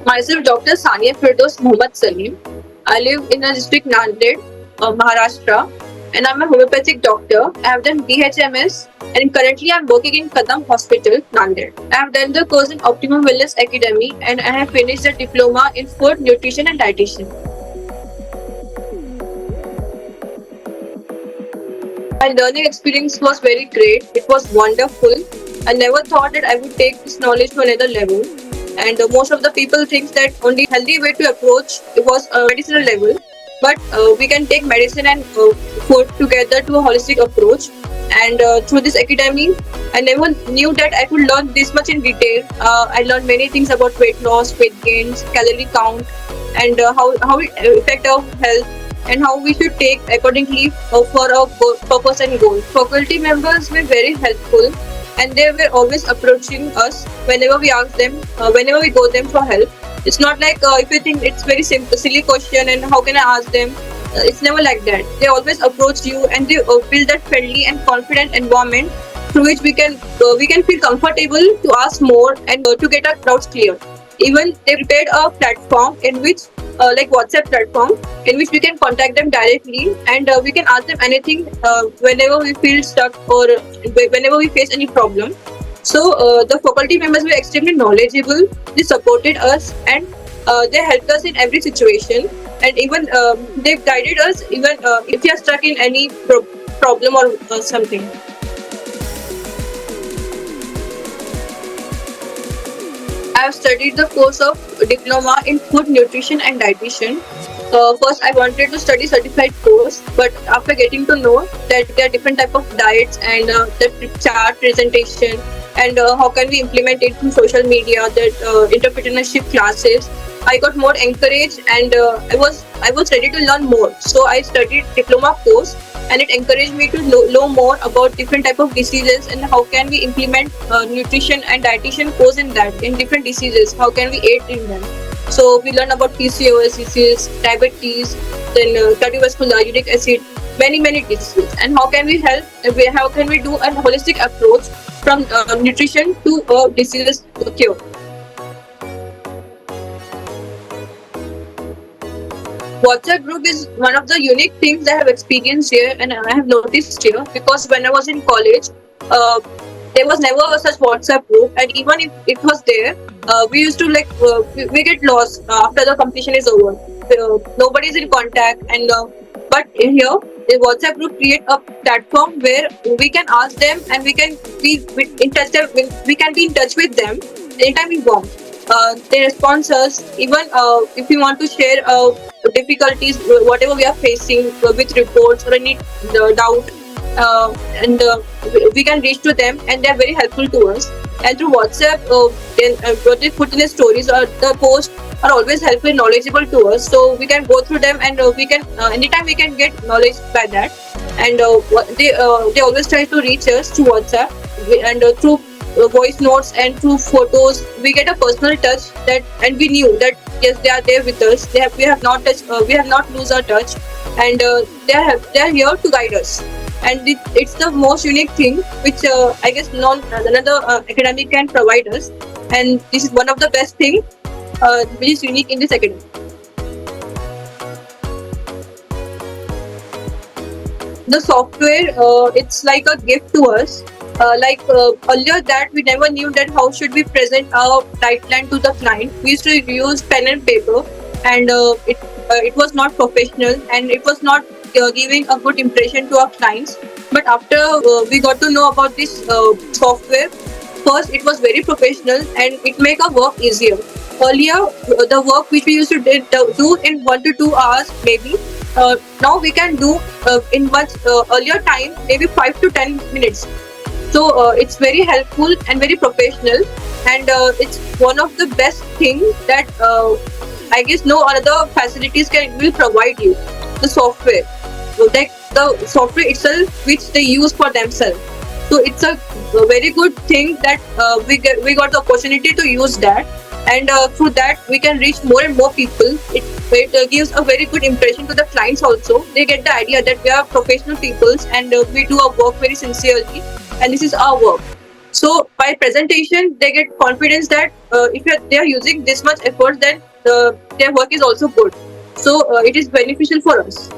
Myself, Dr. Sania Firdos Muhammad Salim. I live in a district Nanded, Maharashtra, and I'm a homeopathic doctor. I have done BHMS, and currently I'm working in Kadam Hospital, Nanded. I have done the course in Optimum Wellness Academy, and I have finished the diploma in food, nutrition, and dietitian. My learning experience was very great. It was wonderful. I never thought that I would take this knowledge to another level. And most of the people think that only healthy way to approach it was a medicinal level. But we can take medicine and food together to a holistic approach. And through this academy, I never knew that I could learn this much in detail. I learned many things about weight loss, weight gains, calorie count, and how it affect our health and how we should take accordingly for our purpose and goal. Faculty members were very helpful and they were always approaching us whenever we ask them, whenever we go them for help. It's not like if you think it's very simple, silly question and how can I ask them? It's never like that. They always approach you and they build that friendly and confident environment through which we can feel comfortable to ask more and to get our doubts clear. Even they prepared a platform in which like WhatsApp platform in which we can contact them directly and we can ask them anything whenever we feel stuck or whenever we face any problem. So the faculty members were extremely knowledgeable. They supported us and they helped us in every situation. And even they guided us even if we are stuck in any problem or something. I have studied the course of diploma in food nutrition and dietitian. First, I wanted to study certified course, but after getting to know that there are different type of diets and the chart presentation and how can we implement it through social media, that entrepreneurship classes, I got more encouraged and I was ready to learn more. So I studied diploma course and it encouraged me to know more about different type of diseases and how can we implement nutrition and dietitian course in that in different diseases. How can we aid in them? So we learn about PCOS disease, diabetes, then cardiovascular, uric acid, many diseases, and how can we help? How can we do a holistic approach from nutrition to diseases cure? WhatsApp group is one of the unique things I have experienced here and I have noticed here because when I was in college, uh, there was never such WhatsApp group, and even if it was there, we used to we get lost after the competition is over. Nobody is in contact, and but here the WhatsApp group create a platform where we can ask them and we can be in touch. We can be in touch with them anytime we want. They respond us even if we want to share difficulties, whatever we are facing with reports or any doubt, and we can reach to them, and they are very helpful to us. And through WhatsApp, what they put in the stories or the posts are always helpful, knowledgeable to us. So we can go through them, and we can anytime we can get knowledge by that. And they always try to reach us through WhatsApp, and through voice notes and through photos we get a personal touch that, and we knew that yes they are there with us. We have not touched, we have not lose our touch, and they are here to guide us. And it's the most unique thing which I guess another academy can provide us, and this is one of the best thing which is unique in this academy. The software, it's like a gift to us. Earlier that we never knew that how should we present our diet plan to the client. We used to use pen and paper, and it was not professional and it was not giving a good impression to our clients. But after we got to know about this software, first it was very professional and it make our work easier. Earlier, the work which we used to do in 1 to 2 hours maybe, now we can do in much earlier time, maybe 5 to 10 minutes. So it's very helpful and very professional, and it's one of the best thing that I guess no other facilities will provide you. The software, like the software itself, which they use for themselves. So it's a very good thing that we got the opportunity to use that, and through that we can reach more and more people. It gives a very good impression to the clients also. They get the idea that we are professional peoples and we do our work very sincerely, and this is our work. So by by presentation they get confidence that if they are using this much effort, then their work is also good. So it is beneficial for us.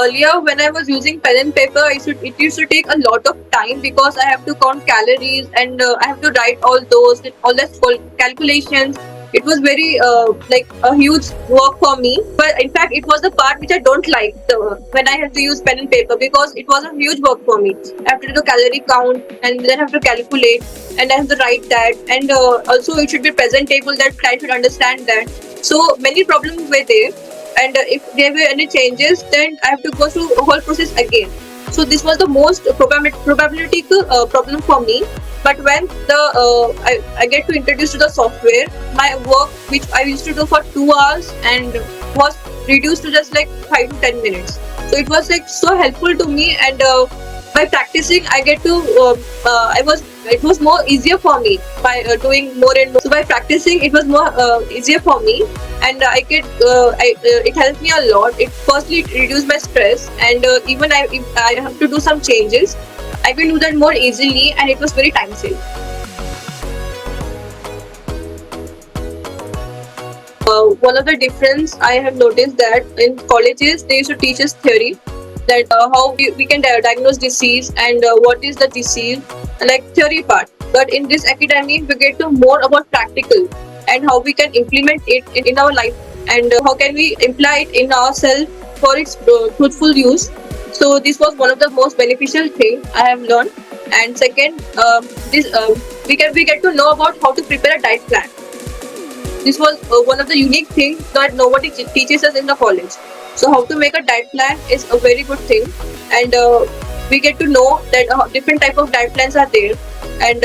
Earlier, when I was using pen and paper, it used to take a lot of time because I have to count calories and I have to write all those calculations. It was very like a huge work for me. But in fact, it was the part which I don't like when I have to use pen and paper, because it was a huge work for me. I have to do calorie count and then have to calculate and I have to write that. And also, it should be presentable that client should understand that. So many problems were there, and if there were any changes, then I have to go through a whole process again. So this was the most probability problem for me. But when I get to introduce to the software, my work which I used to do for 2 hours and was reduced to just like 5 to 10 minutes. So it was like so helpful to me, and by practicing, I get to it was more easier for me by doing more and more. So by practicing, it was more easier for me, and it helped me a lot. It reduced my stress, and even if I have to do some changes, I can do that more easily, and it was very time saving. One of the difference I have noticed that in colleges they used to teach us theory, that how we can diagnose disease and what is the disease, like theory part. But in this academy, we get to more about practical and how we can implement it in our life, and how can we apply it in ourselves for its truthful use. So this was one of the most beneficial thing I have learned. And second, this we get to know about how to prepare a diet plan. This was one of the unique things that nobody teaches us in the college. So how to make a diet plan is a very good thing, and we get to know that different type of diet plans are there, and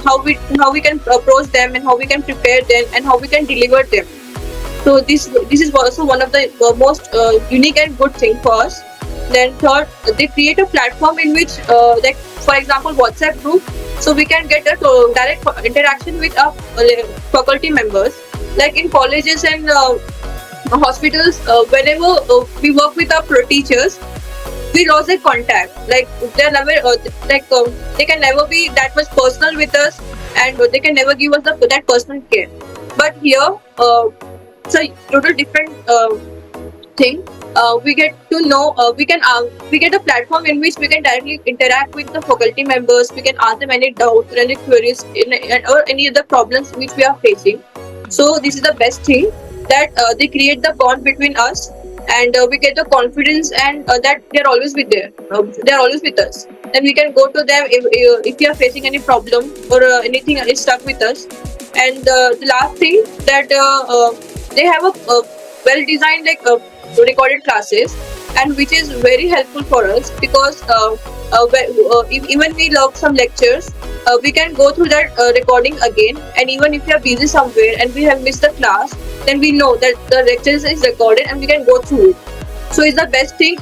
how we can approach them, and how we can prepare them, and how we can deliver them. So this is also one of the most unique and good thing for us. Then third, they create a platform in which, like for example, WhatsApp group, so we can get a direct interaction with our faculty members. Like in colleges and hospitals, whenever we work with our teachers, we lost their contact. Like they're never they can never be that much personal with us, and they can never give us that personal care. But here, it's a total different thing. We get to know, we get a platform in which we can directly interact with the faculty members. We can ask them any doubts or any queries or any other problems which we are facing. So this is the best thing, that they create the bond between us, and we get the confidence, and that they're always with there. They're always with us. Then we can go to them if we are facing any problem or anything is stuck with us. And the last thing, that they have a well designed recorded classes, and which is very helpful for us, because even we love some lectures, we can go through that recording again, and even if we are busy somewhere and we have missed the class, then we know that the lecture is recorded and we can go through it. So it's the best thing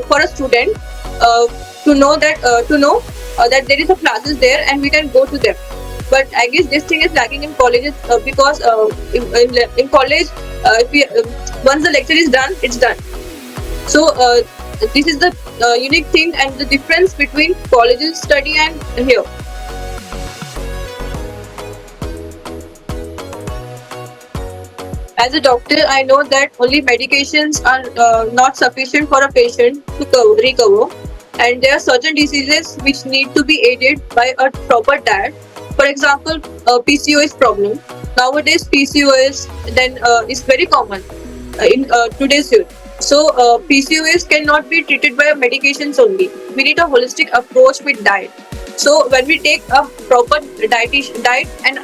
for a student to know that there is a classes there and we can go to them. But I guess this thing is lacking in colleges, because in college, once the lecture is done, it's done. So this is the unique thing and the difference between colleges study and here. As a doctor, I know that only medications are not sufficient for a patient to recover, and there are certain diseases which need to be aided by a proper diet. For example, PCOS problem. Nowadays, PCOS is very common in today's youth. So PCOS cannot be treated by medications only. We need a holistic approach with diet. So when we take a proper diet and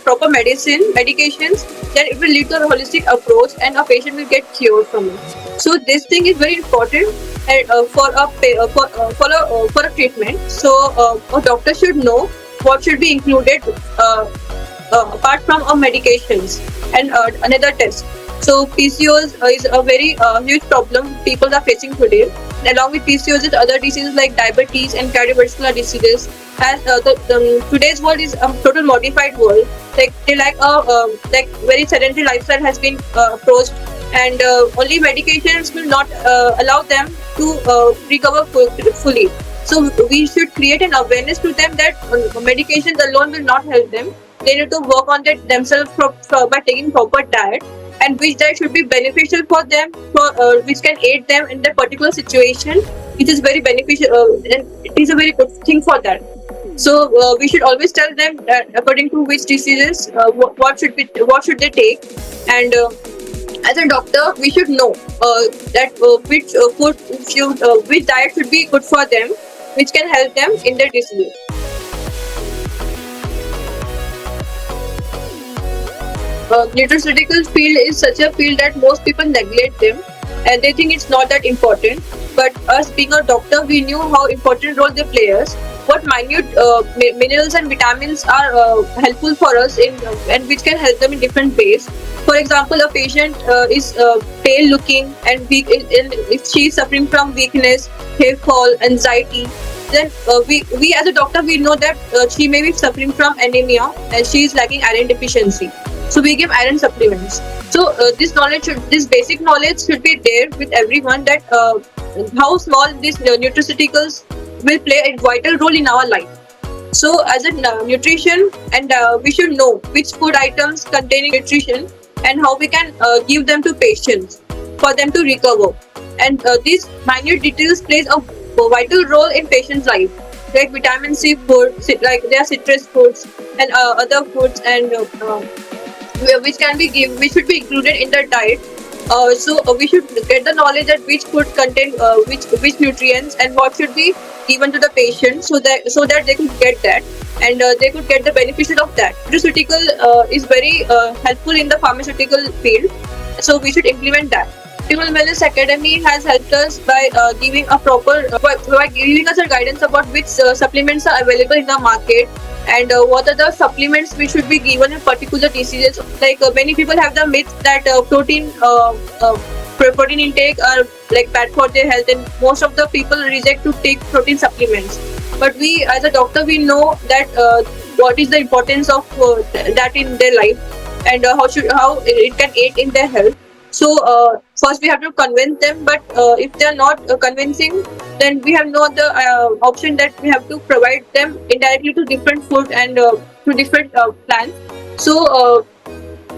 proper medications, then it will lead to a holistic approach, and a patient will get cured from it. So this thing is very important for a treatment. So a doctor should know what should be included apart from medications and another test. So PCOS is a very huge problem people are facing today. Along with PCOS, other diseases like diabetes and cardiovascular diseases. As today's world is a total modified world. Like very sedentary lifestyle has been approached, and only medications will not allow them to recover fully. So we should create an awareness to them that medications alone will not help them. They need to work on that themselves by taking proper diet, and which diet should be beneficial for them, which can aid them in that particular situation, which is very beneficial, and it is a very good thing for that. So we should always tell them that according to which diseases, what should they take, and as a doctor, we should know that which diet should be good for them, which can help them in their disease. Nutraceutical field is such a field that most people neglect them, and they think it's not that important. But us being a doctor, we knew how important role they play us. What minute minerals and vitamins are helpful for us in and which can help them in different ways. For example, a patient is pale looking and weak, and if she is suffering from weakness, hair fall, anxiety, then we as a doctor we know that she may be suffering from anemia and she is lacking iron deficiency. So we give iron supplements. So this basic knowledge should be there with everyone, that how small these nutraceuticals will play a vital role in our life. So as a nutrition, and we should know which food items containing nutrition and how we can give them to patients for them to recover. And these minute details plays a vital role in patient's life. Like vitamin C food, like there are citrus foods and other foods, and which should be included in the diet. So we should get the knowledge that which food contain which nutrients and what should be given to the patient, so that they could get that, and they could get the benefit of that. Nutraceutical is very helpful in the pharmaceutical field, so we should implement that. Optimal Wellness Academy has helped us by giving a proper by giving us a guidance about which supplements are available in the market, and what are the supplements which should be given in particular diseases. Like many people have the myth that protein intake are like bad for their health, and most of the people reject to take protein supplements. But we, as a doctor, we know that what is the importance of that in their life, and how it can aid in their health. So first we have to convince them, but if they are not convincing, then we have no other option that we have to provide them indirectly to different food and to different plans. So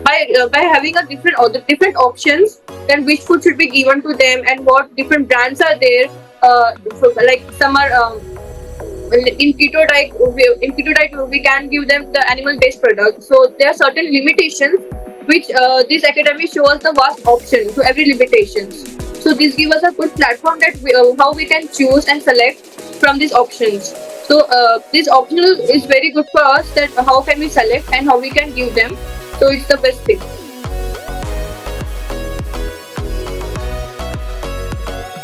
by having a different options, then which food should be given to them and what different brands are there. Like some are in keto diet we can give them the animal based products. So there are certain limitations which this academy shows the vast option to every limitations. So this gives us a good platform that how we can choose and select from these options. So this optional is very good for us, that how can we select and how we can give them. So it's the best thing.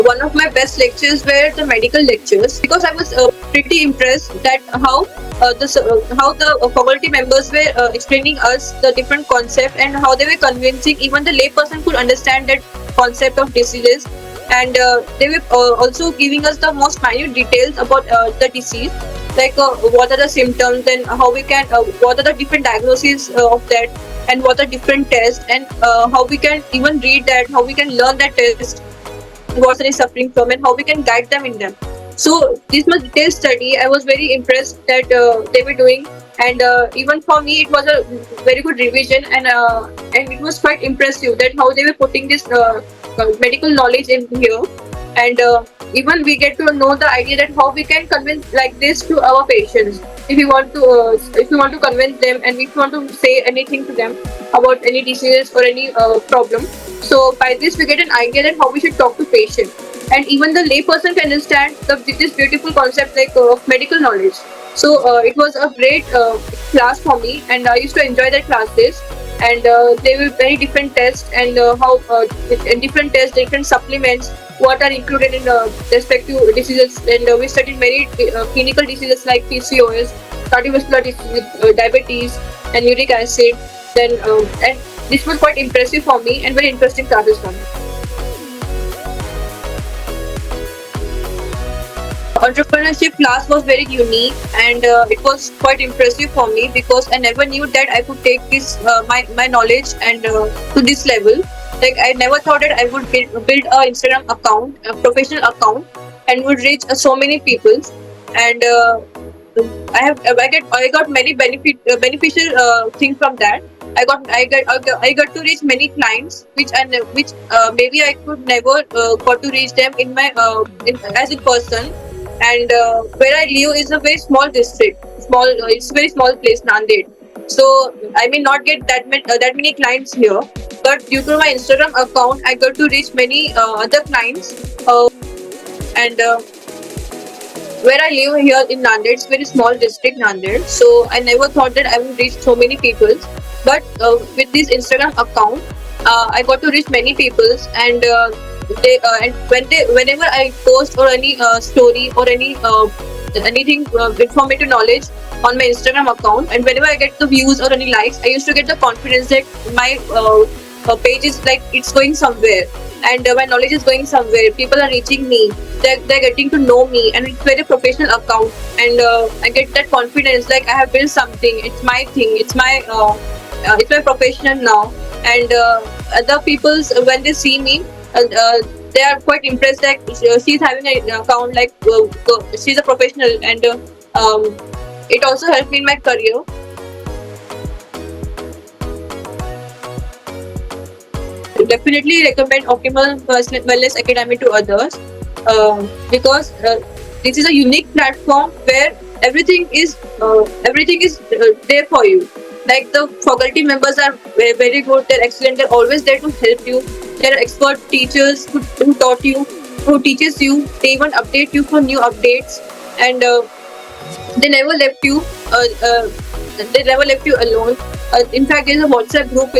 One of my best lectures were the medical lectures, because I was pretty impressed that how the faculty members were explaining us the different concept, and how they were convincing even the layperson could understand that concept of diseases, and they were also giving us the most minute details about the disease, like what are the symptoms and how we can what are the different diagnoses of that, and what are different tests, and how we can even read that, how we can learn that test, what they are suffering from, and how we can guide them in them. So this much detailed study, I was very impressed that they were doing, and even for me, it was a very good revision, and it was quite impressive that how they were putting this medical knowledge in here, and even we get to know the idea that how we can convince like this to our patients. If you want to convince them, and if you want to say anything to them about any diseases or any problem, so by this we get an idea that how we should talk to patients, and even the layperson can understand this beautiful concept like of medical knowledge. So it was a great class for me, and I used to enjoy the classes. And they were very different tests, and how different tests, different supplements, what are included in respective diseases. And we studied many clinical diseases like PCOS, cardiovascular disease, diabetes, and uric acid. Then and this was quite impressive for me, and very interesting classes for me. Entrepreneurship class was very unique, and it was quite impressive for me, because I never knew that I could take this my knowledge and to this level. Like I never thought that I would build a Instagram account, a professional account, and would reach so many people. And I got many beneficial things from that. I got to reach many clients which maybe I could never got to reach them in my as in person. And where I live is a very small district, it's a very small place, Nanded. So I may not get that many clients here, but due to my Instagram account, I got to reach many other clients. And where I live here in Nanded, it's very small district, Nanded. So I never thought that I would reach so many people. But with this Instagram account, I got to reach many people. And and whenever I post or any story or anything informative knowledge on my Instagram account, and whenever I get the views or any likes, I used to get the confidence that my page is like it's going somewhere, and my knowledge is going somewhere. People are reaching me, they're getting to know me, and it's very professional account. And I get that confidence like I have built something. It's my thing. It's my profession now. And other people's when they see me, they are quite impressed that she's having an account like she's a professional. And it also helped me in my career. Definitely recommend Optimal Personal Wellness Academy to others, because this is a unique platform where everything is there for you. Like the faculty members are very good, they're excellent, they're always there to help you. There are expert teachers who taught you, who teaches you. They even update you for new updates. And they never left you. They never left you alone. In fact, there is a WhatsApp group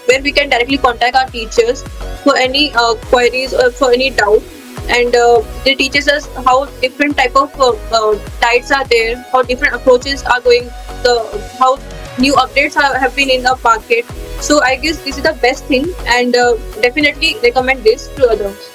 where we can directly contact our teachers for any queries or for any doubt. And they teaches us how different type of diets are there, how different approaches are going, how new updates have been in the market. So I guess this is the best thing, and definitely recommend this to others.